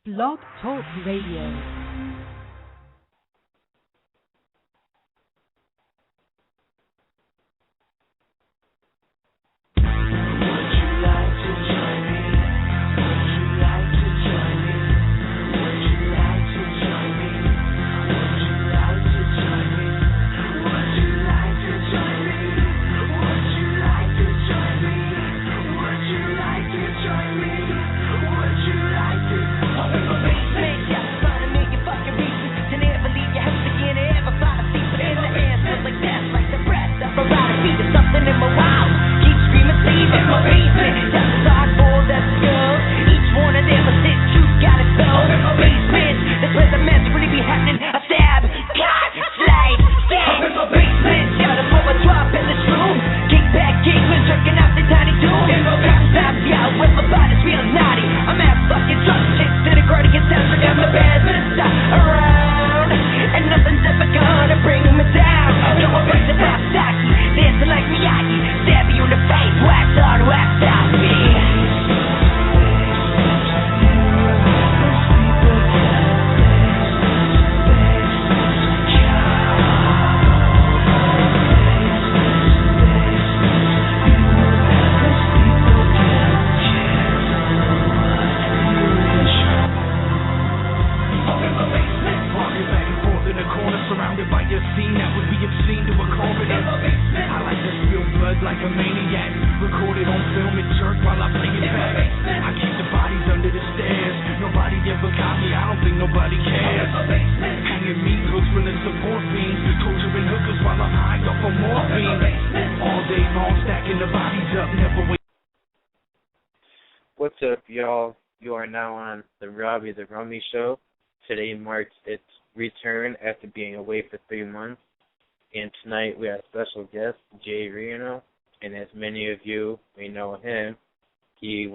Blog Talk Radio. What's up, y'all? You are now on the Robbie The Rummy show. Today marks its return after being away for 3 months. And tonight we have special guest, J Reno. And as many of you may know him, he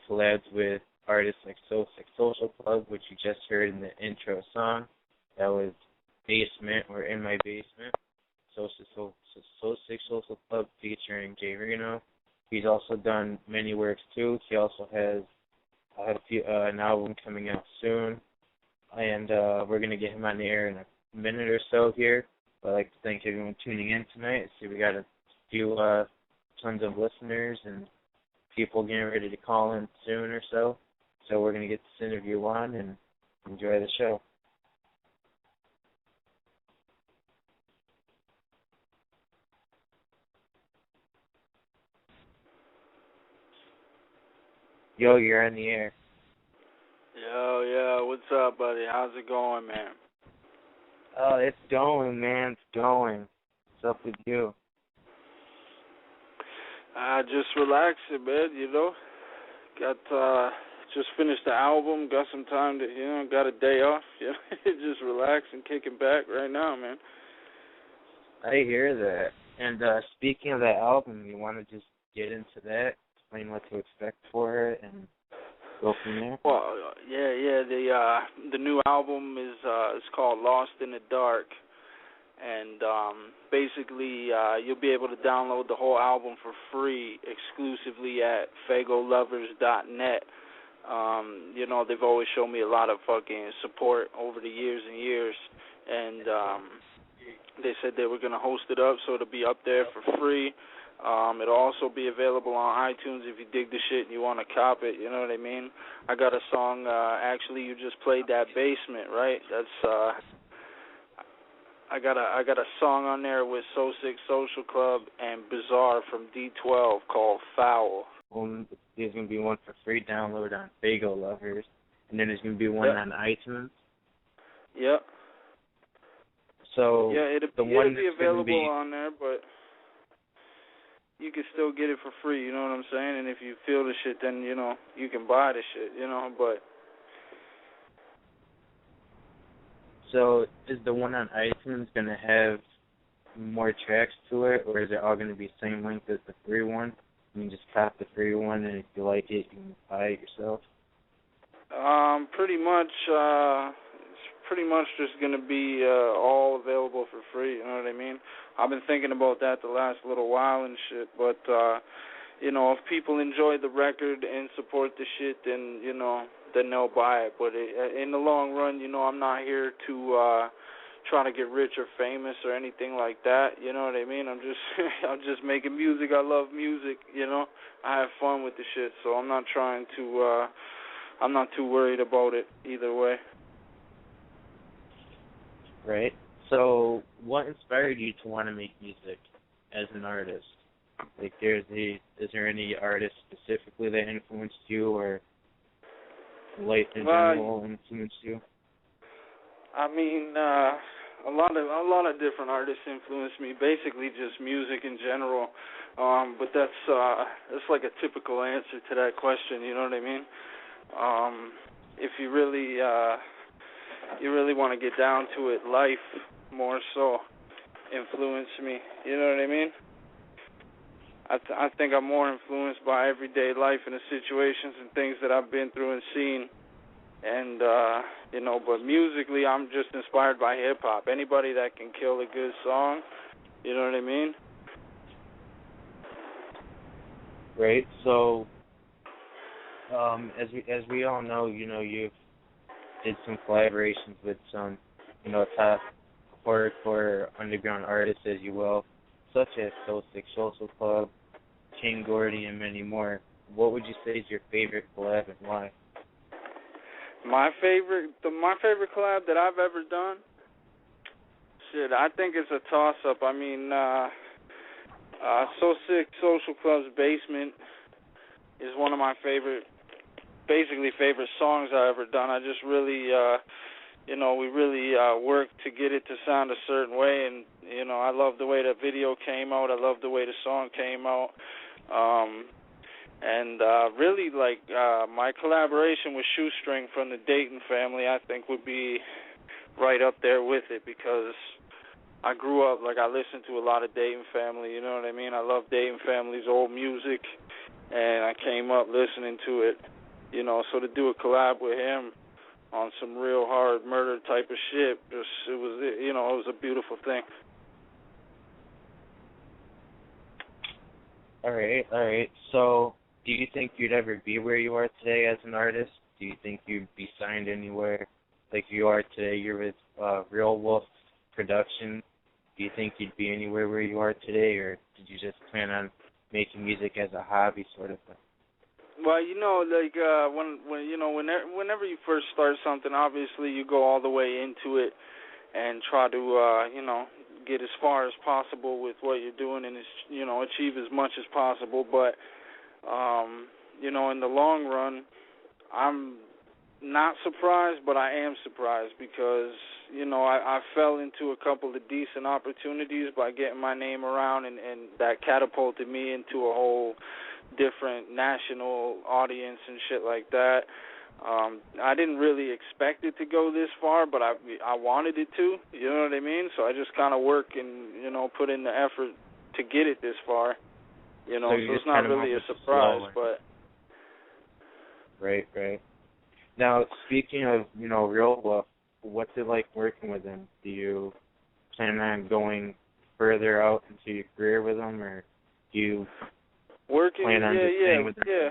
collabs with artists like Soul Sick Social Club, which you just heard in the intro song. That was Basement or In My Basement. Soul Sick Social Club featuring J Reno. He's also done many works too. He also has an album coming out soon, and we're gonna get him on the air in a minute or so here. But I'd like to thank everyone tuning in tonight. See, we got a few tons of listeners and people getting ready to call in soon or so. So we're gonna get this interview on and enjoy the show. Yo, you're on the air. Yo, what's up, buddy? How's it going, man? Oh, it's going, man. It's going. What's up with you? Just relaxing, man, you know. Got, just finished the album, got some time to, got a day off, just relaxing, kicking back right now, man. I hear that. And speaking of that album, you want to just get into that? Explain what to expect for it and go from there? Well, the new album is called Lost in the Dark, and basically you'll be able to download the whole album for free exclusively at fagolovers.net. They've always shown me a lot of fucking support over the years and years, and they said they were going to host it up so it'll be up there for free. It'll also be available on iTunes if you dig the shit and you want to cop it, you know what I mean? I got a song, actually you just played that Basement, right? That's, I got a song on there with Soul Sick Social Club and Bizarre from D12 called Foul. Well, there's going to be one for free download on Fago Lovers, and then there's going to be one on iTunes. Yep. So, it'll be available on there, but you can still get it for free, you know what I'm saying? And if you feel the shit, then, you can buy the shit, but... So, is the one on iTunes going to have more tracks to it, or is it all going to be the same length as the free one? You can just cop the free one, and if you like it, you can buy it yourself? It's pretty much just going to be all available for free, you know what I mean? I've been thinking about that the last little while and shit, but if people enjoy the record and support the shit, then then they'll buy it. But in the long run, I'm not here to try to get rich or famous or anything like that. You know what I mean? I'm just I'm just making music. I love music. I have fun with the shit, so I'm not trying to. I'm not too worried about it either way. Right. So, what inspired you to want to make music as an artist? Like, is there any artist specifically that influenced you, or life in general influenced you? I mean, a lot of different artists influenced me. Basically, just music in general. But that's like a typical answer to that question. You know what I mean? If you really want to get down to it, life more so influenced me. You know what I mean? I think I'm more influenced by everyday life and the situations and things that I've been through and seen. And, but musically I'm just inspired by hip-hop. Anybody that can kill a good song, you know what I mean? Right. So, as we all know, you've did some collaborations with some, top hardcore underground artists, as you will, such as Soul Sick Social Club, King Gordy, and many more. What would you say is your favorite collab and why? My favorite collab that I've ever done? Shit, I think it's a toss-up. I mean, Soul Sick Social Club's Basement is one of my favorite songs I've ever done. I just really, we really worked to get it to sound a certain way, and, I love the way the video came out. I love the way the song came out. And really, my collaboration with Shoestring from the Dayton family, I think would be right up there with it, because I grew up, I listened to a lot of Dayton family, you know what I mean? I love Dayton family's old music, and I came up listening to it, so to do a collab with him on some real hard murder type of shit, it was a beautiful thing. All right. So, do you think you'd ever be where you are today as an artist? Do you think you'd be signed anywhere like you are today? You're with Real Wolf Production. Do you think you'd be anywhere where you are today, or did you just plan on making music as a hobby sort of thing? Well, whenever you first start something, obviously you go all the way into it and try to, get as far as possible with what you're doing and, achieve as much as possible. But, in the long run, I'm not surprised, but I am surprised because, I fell into a couple of decent opportunities by getting my name around, and that catapulted me into a whole different national audience and shit like that. I didn't really expect it to go this far, but I wanted it to, you know what I mean? So I just kind of work and, put in the effort to get it this far, so it's not really a surprise, but... Right. Now, speaking of, Real Wolf, what's it like working with them? Do you plan on going further out into your career with them, or do you plan on just staying with them? Yeah.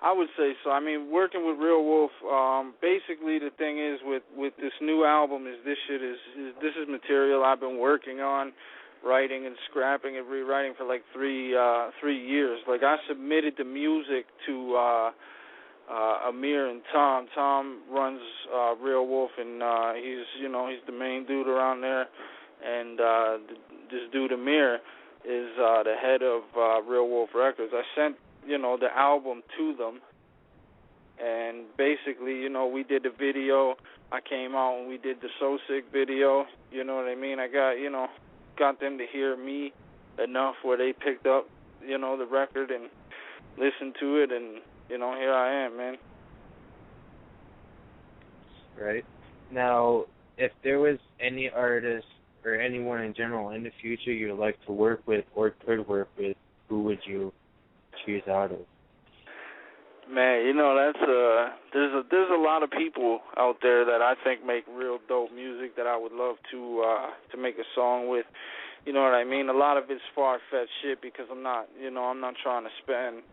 I would say so. I mean, working with Real Wolf, basically the thing is with this new album is this is material I've been working on, writing and scrapping and rewriting for 3 years. I submitted the music to Amir and Tom. Tom runs Real Wolf, and he's the main dude around there, and this dude Amir is the head of Real Wolf Records. I sent the album to them, and basically, we did the video. I came out and we did the So Sick video, you know what I mean? I got them to hear me enough where they picked up, the record and listened to it, and, here I am, man. Right. Now, if there was any artist or anyone in general in the future you'd like to work with or could work with, who would you choose out of? Man, there's a lot of people out there that I think make real dope music that I would love to make a song with. You know what I mean? A lot of it's far-fetched shit because I'm not trying to spend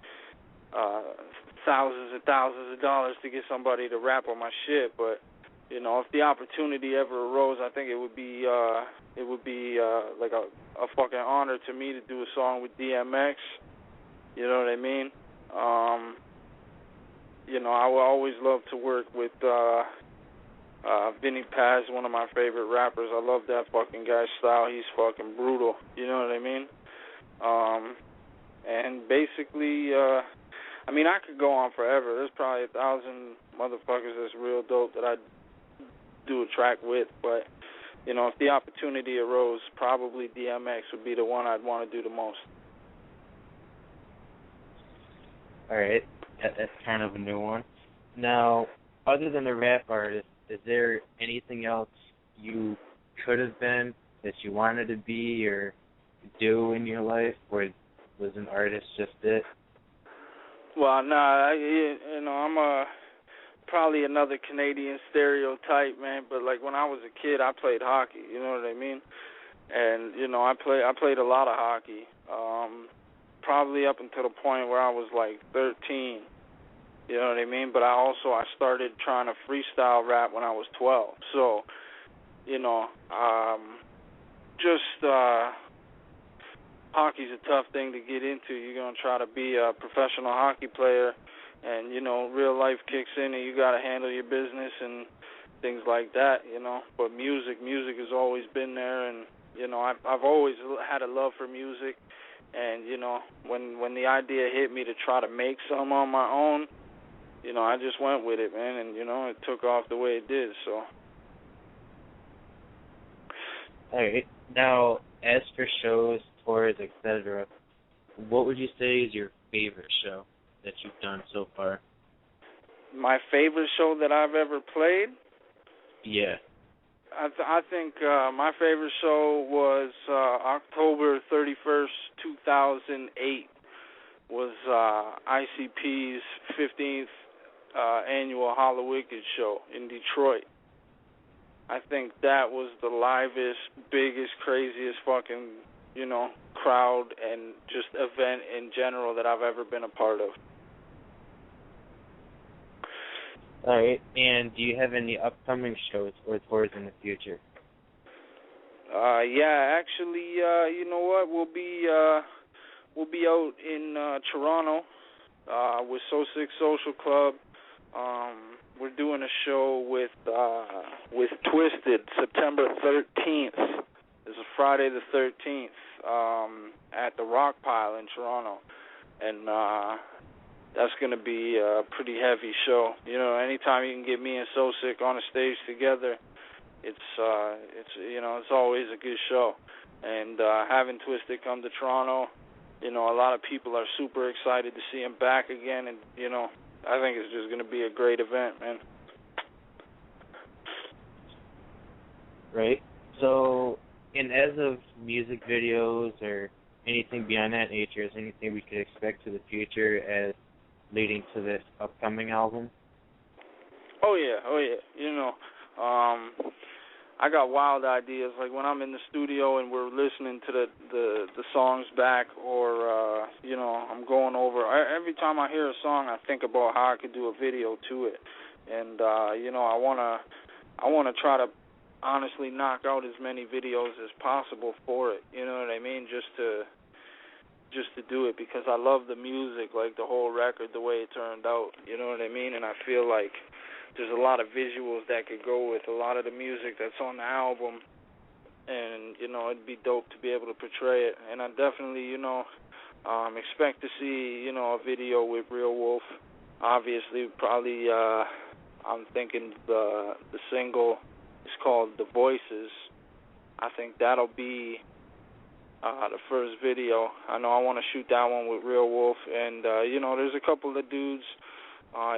thousands and thousands of dollars to get somebody to rap on my shit. But if the opportunity ever arose, I think it would be like a fucking honor to me to do a song with DMX. You know what I mean? I would always love to work with Vinny Paz, one of my favorite rappers. I love that fucking guy's style. He's fucking brutal. You know what I mean? And basically, I could go on forever. There's probably 1,000 motherfuckers that's real dope that I'd do a track with. But, if the opportunity arose, probably DMX would be the one I'd want to do the most. All right. That's kind of a new one. Now, other than a rap artist, is there anything else you could have been that you wanted to be or do in your life, or was an artist just it? Well, nah, I'm probably another Canadian stereotype, man. But like when I was a kid, I played hockey. You know what I mean? And I played a lot of hockey. Probably up until the point where I was like 13. You know what I mean? But I started trying to freestyle rap when I was 12. So, hockey's a tough thing to get into. You're going to try to be a professional hockey player, and, real life kicks in, and you got to handle your business and things like that, But music has always been there, and, I've always had a love for music. And, when the idea hit me to try to make some on my own, I just went with it, man, and, it took off the way it did, so. All right. Now, as for shows, tours, etc., what would you say is your favorite show that you've done so far? My favorite show that I've ever played? Yeah. I think my favorite show was October 31st, 2008, was ICP's 15th annual Hollowicked show in Detroit. I think that was the livest, biggest, craziest fucking, crowd and just event in general that I've ever been a part of. All right. And do you have any upcoming shows or tours in the future? Yeah, actually, you know what? We'll be out in Toronto with So Sick Social Club. We're doing a show with Twisted September 13th. It's a Friday the 13th at the Rock Pile in Toronto, and that's going to be a pretty heavy show. Anytime you can get me and So Sick on a stage together, it's always a good show. And having Twisted come to Toronto, a lot of people are super excited to see him back again, and I think it's just going to be a great event, man. Right. So, and as of music videos or anything beyond that nature, is anything we could expect to the future as leading to this upcoming album? Oh yeah. I got wild ideas. Like when I'm in the studio and we're listening to the songs back, or I'm going over. Every time I hear a song, I think about how I could do a video to it, and I wanna try to honestly knock out as many videos as possible for it. You know what I mean? Just to do it because I love the music, like the whole record, the way it turned out. You know what I mean? And I feel like there's a lot of visuals that could go with a lot of the music that's on the album, and it'd be dope to be able to portray it. And I definitely expect to see a video with Real Wolf. Obviously, probably I'm thinking the single is called The Voices. I think that'll be the first video. I know I want to shoot that one with Real Wolf, and there's a couple of dudes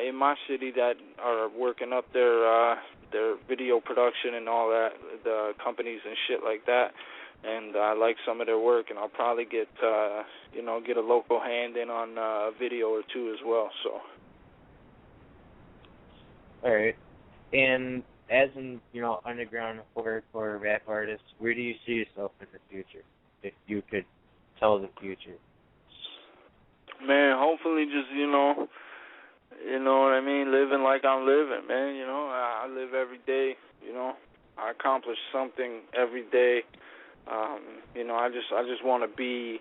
in my city that are working up their video production and all that, the companies and shit like that, and I like some of their work, and I'll probably get a local hand in on a video or two as well. So. All right. And as in underground hardcore rap artist, where do you see yourself in the future? if you could tell the future? Man, hopefully just, you know what I mean, living like I'm living, man. I live every day, I accomplish something every day. I just want to be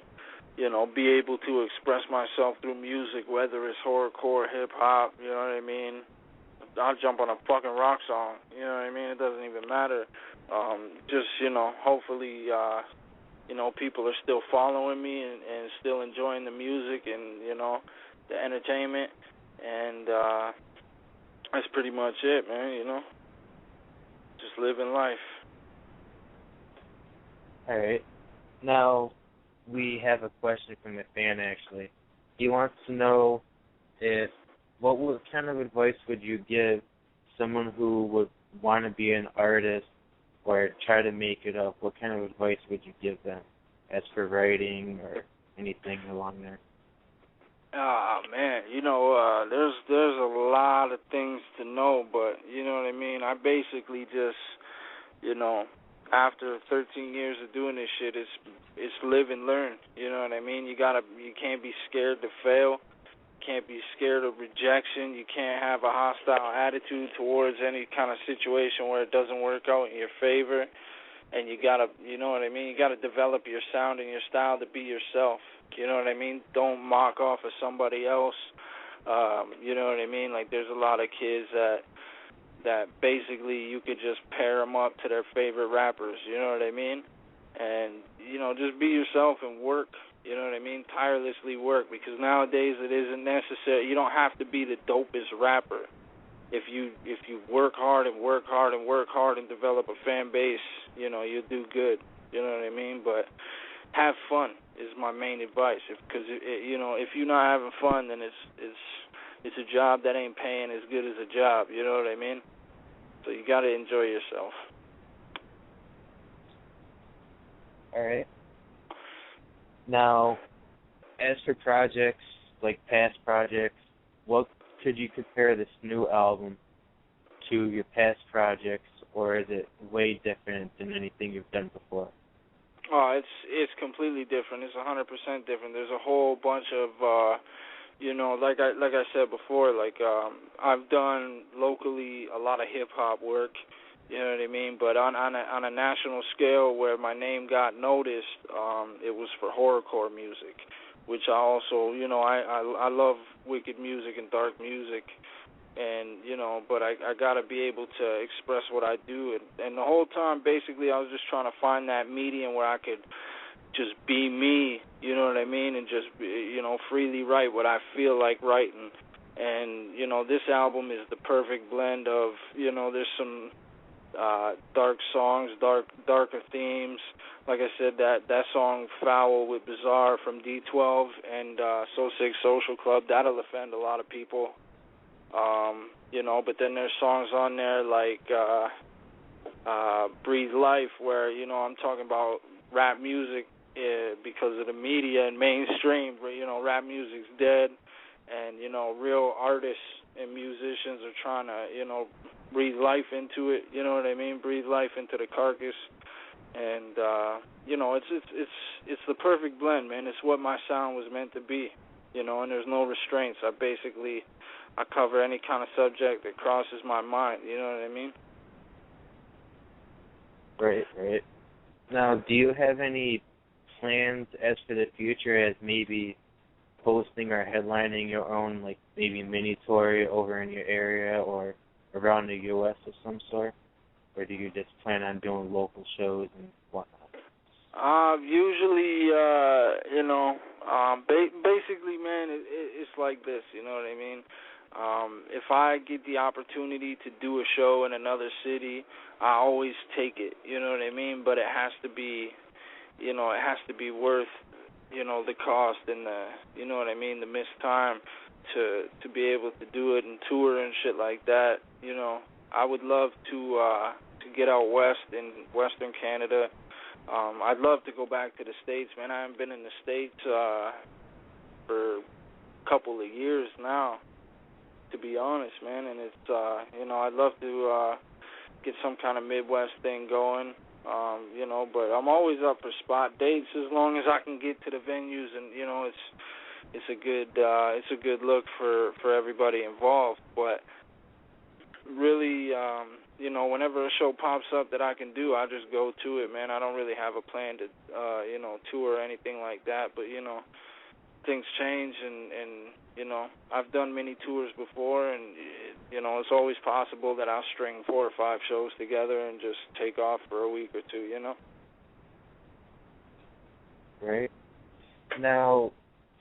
able to express myself through music, whether it's horrorcore, hip hop, you know what I mean. I'll jump on a fucking rock song, you know what I mean. It doesn't even matter. Hopefully, people are still following me and still enjoying the music and the entertainment, and that's pretty much it, man. Just living life. All right. Now, we have a question from a fan, actually. He wants to know what kind of advice would you give someone who would want to be an artist or try to make it up? What kind of advice would you give them as for writing or anything along there? Man, there's a lot of things to know, but you know what I mean? I basically just, after 13 years of doing this shit, it's live and learn. You know what I mean? You can't be scared to fail. Can't be scared of rejection. You can't have a hostile attitude towards any kind of situation where it doesn't work out in your favor. And you gotta, you know what I mean? You gotta develop your sound and your style to be yourself. You know what I mean? Don't mock off of somebody else. You know what I mean? Like, there's a lot of kids that basically you could just pair them up to their favorite rappers. You know what I mean? And just be yourself and work. You know what I mean? Tirelessly work, because nowadays it isn't necessary. You don't have to be the dopest rapper. If you work hard and work hard and work hard and develop a fan base, you'll do good. You know what I mean? But have fun is my main advice. Because if you're not having fun, then it's a job that ain't paying as good as a job. You know what I mean? So you got to enjoy yourself. All right. Now, as for projects, like past projects, what could you compare this new album to your past projects, or is it way different than anything you've done before? Oh, it's completely different. It's 100% different. There's a whole bunch of, like I said before, I've done locally a lot of hip hop work. You know what I mean? But on a national scale, where my name got noticed, it was for horrorcore music, which I also, I love wicked music and dark music, and but I gotta be able to express what I do, and the whole time, basically, I was just trying to find that medium where I could just be me. You know what I mean? And just freely write what I feel like writing, and this album is the perfect blend of there's some dark songs, darker themes. Like I said, that song "Foul" with Bizarre from D12 and So Sick Social Club, that'll offend a lot of people. But then there's songs on there like Breathe Life, where I'm talking about rap music because of the media and mainstream. Rap music's dead, and real artists and musicians are trying to breathe life into it. You know what I mean? Breathe life into the carcass, and it's the perfect blend, man. It's what my sound was meant to be. And there's no restraints. I cover any kind of subject that crosses my mind. You know what I mean? Right. Now, do you have any plans as for the future, as maybe hosting or headlining your own, like maybe mini tour over in your area or around the U.S. of some sort? Or do you just plan on doing local shows and whatnot? Usually, basically, man, it's like this, you know what I mean? If I get the opportunity to do a show in another city, I always take it, you know what I mean? But it has to be, worth, the cost and the missed time to be able to do it and tour and shit like that. I would love to get out west in Western Canada. I'd love to go back to the States, man. I haven't been in the States for a couple of years now, to be honest, man. And it's, I'd love to get some kind of Midwest thing going. But I'm always up for spot dates as long as I can get to the venues, and it's a good look for everybody involved. But really, whenever a show pops up that I can do, I just go to it, man. I don't really have a plan to tour or anything like that, but things change, and I've done many tours before, and it's always possible that I'll string 4 or 5 shows together and just take off for a week or two, Right. Now,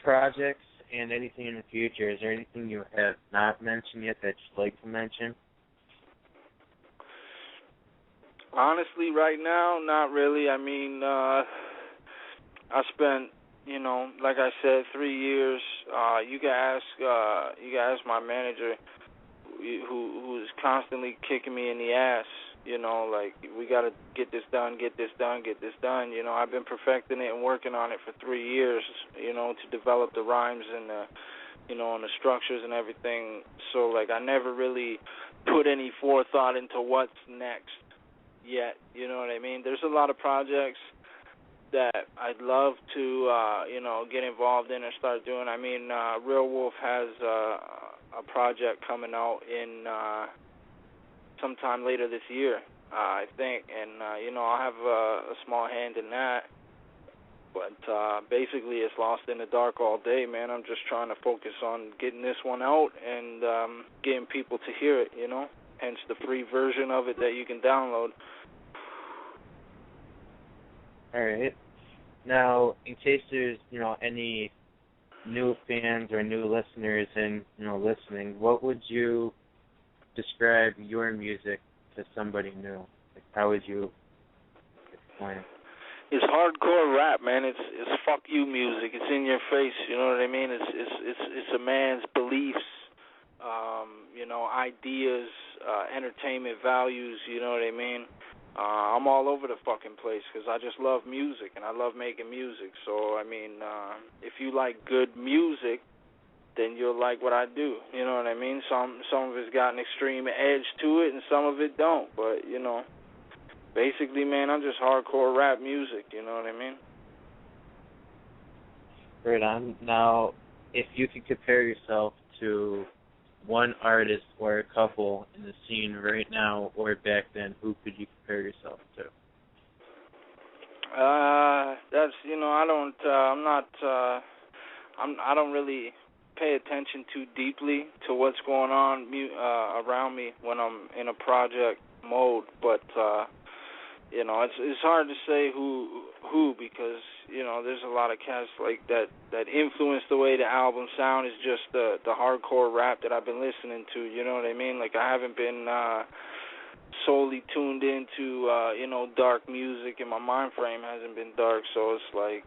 projects and anything in the future, is there anything you have not mentioned yet that you'd like to mention? Honestly, right now, not really. I mean, I spent, like I said, 3 years. You can ask my manager, who's constantly kicking me in the ass. Like, we got to get this done, get this done, get this done. I've been perfecting it and working on it for 3 years. To develop the rhymes and and the structures and everything. So, like, I never really put any forethought into what's next yet. You know what I mean? There's a lot of projects that I'd love to, get involved in or start doing. I mean, Real Wolf has a project coming out in sometime later this year, I think, and I'll have a small hand in that. But basically, it's Lost in the Dark all day, man. I'm just trying to focus on getting this one out and getting people to hear it, hence the free version of it that you can download. All right. Now, in case there's, any new fans or new listeners and, listening, what would you describe your music to somebody new? Like, how would you explain? It's hardcore rap, man. It's fuck you music. It's in your face. You know what I mean? It's a man's beliefs, ideas, entertainment values. You know what I mean? I'm all over the fucking place because I just love music and I love making music. So I mean, if you like good music, then you'll like what I do. You know what I mean? Some of it's got an extreme edge to it, and some of it don't. But basically, man, I'm just hardcore rap music. You know what I mean? Right on. Now, if you could compare yourself to one artist or a couple in the scene right now or back then, who could you compare yourself to? That's I don't really pay attention too deeply to what's going on around me when I'm in a project mode, but it's hard to say who because there's a lot of cats like that influence the way the album sound is just the hardcore rap that I've been listening to. You know what I mean? Like, I haven't been solely tuned into dark music, and my mind frame hasn't been dark. So it's like,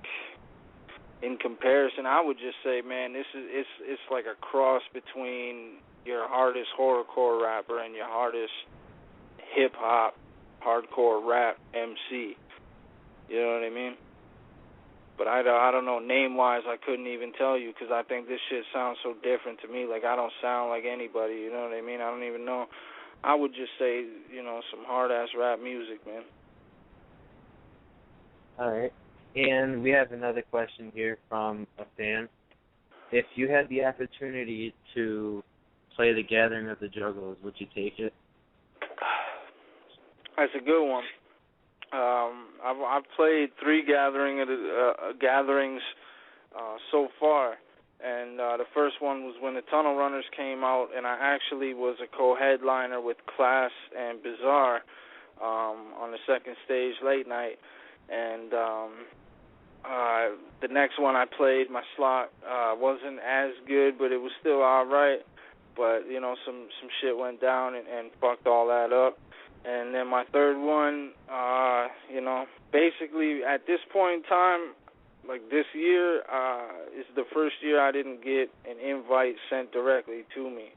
in comparison, I would just say, man, it's like a cross between your hardest horrorcore rapper and your hardest hip hop hardcore rap MC. You know what I mean? But I don't know, name-wise, I couldn't even tell you because I think this shit sounds so different to me. Like, I don't sound like anybody, you know what I mean? I don't even know. I would just say, some hard-ass rap music, man. All right. And we have another question here from a fan. If you had the opportunity to play the Gathering of the Juggalos, would you take it? That's a good one. I've played 3 gatherings so far, and the first one was when the Tunnel Runners came out, and I actually was a co-headliner with Class and Bizarre on the second stage late night, and the next one I played, my slot wasn't as good, but it was still all right, but some shit went down and fucked all that up. And then my third one, basically at this point in time, like this year, is the first year I didn't get an invite sent directly to me.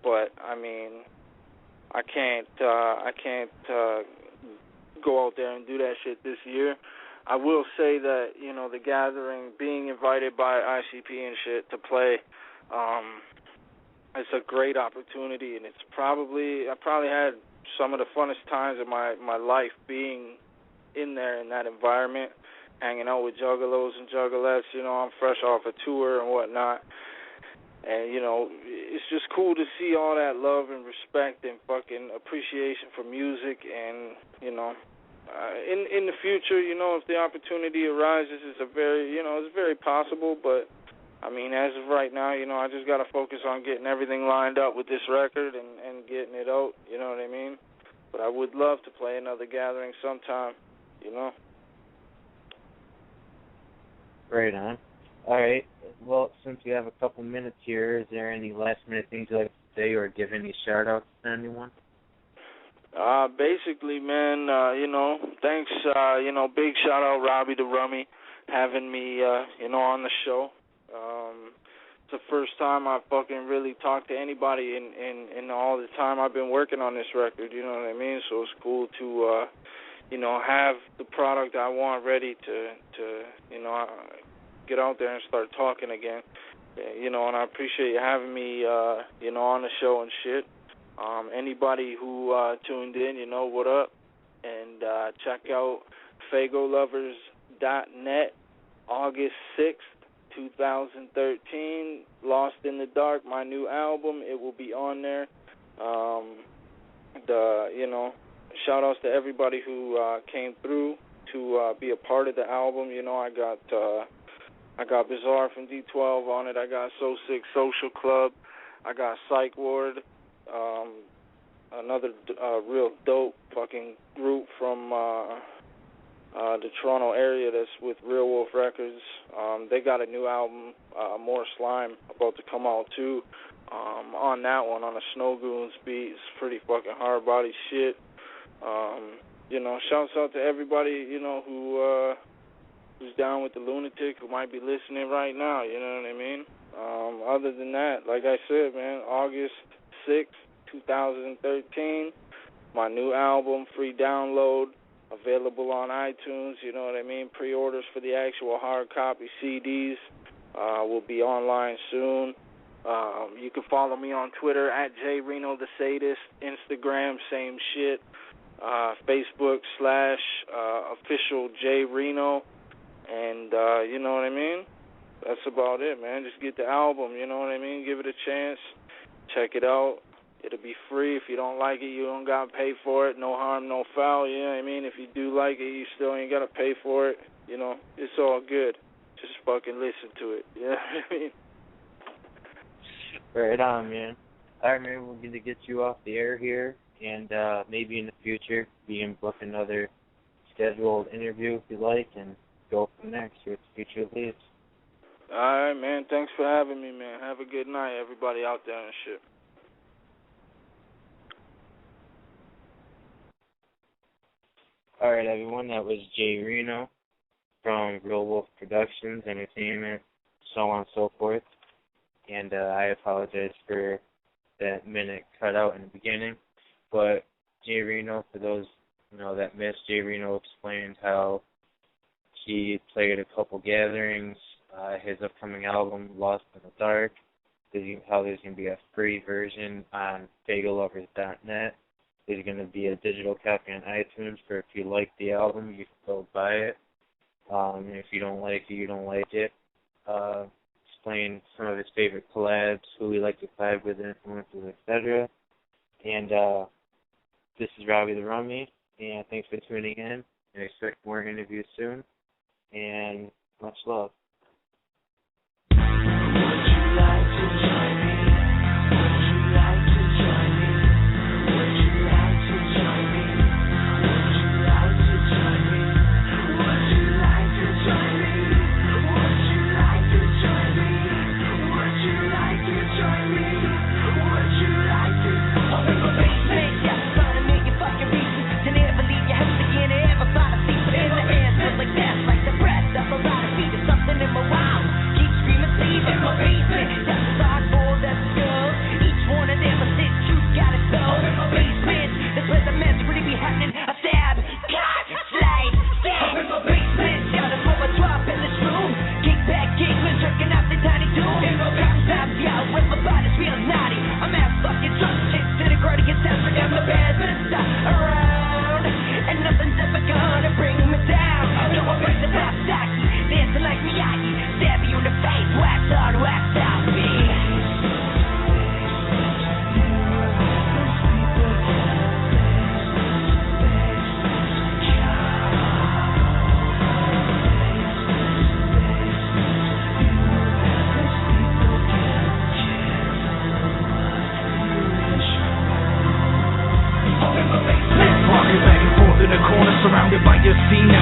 But I mean, I can't go out there and do that shit this year. I will say that the Gathering, being invited by ICP and shit to play, it's a great opportunity, and I probably had some of the funnest times of my life being in there in that environment, hanging out with juggalos and juggalettes. You know, I'm fresh off a tour and whatnot. And, you know, it's just cool to see all that love and respect and fucking appreciation for music. And, you know, in the future, you know, if the opportunity arises, it's very possible. But, I mean, as of right now, you know, I just got to focus on getting everything lined up with this record and getting it out, you know what I mean? But I would love to play another gathering sometime, you know? Right on. All right. Well, since we have a couple minutes here, is there any last-minute things you'd like to say or give any shout-outs to anyone? Basically, man, you know, thanks, you know, big shout-out Robbie The Rummy having me, you know, on the show. It's the first time I fucking really talked to anybody in all the time I've been working on this record, you know what I mean? So it's cool to, you know, have the product I want ready to you know, get out there and start talking again. You know, and I appreciate you having me, you know, on the show and shit. Anybody who tuned in, you know, what up? And check out fagolovers.net, August 6th, 2013, Lost in the Dark, my new album. It will be on there. You know, shout-outs to everybody who came through to be a part of the album. You know, I got Bizarre from D12 on it. I got So Sick Social Club. I got Psych Ward, another real dope fucking group from the Toronto area that's with Real Wolf Records. They got a new album, More Slime, about to come out too. On that one, on a Snow Goons beat, it's pretty fucking hard body shit. You know, shouts out to everybody, you know, who's down with the Lunatic, who might be listening right now, you know what I mean? Other than that, like I said, man, August 6th, 2013, my new album, free download, available on iTunes, you know what I mean? Pre-orders for the actual hard copy CDs will be online soon. You can follow me on Twitter at J Reno the Sadist, Instagram, same shit, Facebook / official J Reno, and you know what I mean? That's about it, man. Just get the album, you know what I mean? Give it a chance. Check it out. It'll be free. If you don't like it, you don't got to pay for it. No harm, no foul, you know what I mean? If you do like it, you still ain't got to pay for it. You know, it's all good. Just fucking listen to it, you know what I mean? Right on, man. All right, man, we're going to get you off the air here, and maybe in the future, we can book another scheduled interview if you like, and go from there, see what the future leads. All right, man. Thanks for having me, man. Have a good night, everybody out there and shit. All right, everyone. That was J Reno from Real Wolf Productions, Entertainment, so on and so forth. And I apologize for that minute cut out in the beginning. But J Reno, for those that missed, J Reno explained how he played a couple gatherings. His upcoming album, Lost in the Dark, how there's going to be a free version on fagolovers.net. There's going to be a digital copy on iTunes for if you like the album, you can go buy it. If you don't like it, you don't like it. Explain some of his favorite collabs, who he liked to collab with, influences, etc. And this is Robbie The Rummy, and thanks for tuning in, and expect more interviews soon, and much love. Like that, like the breath of a lot of feet is something surrounded by your scene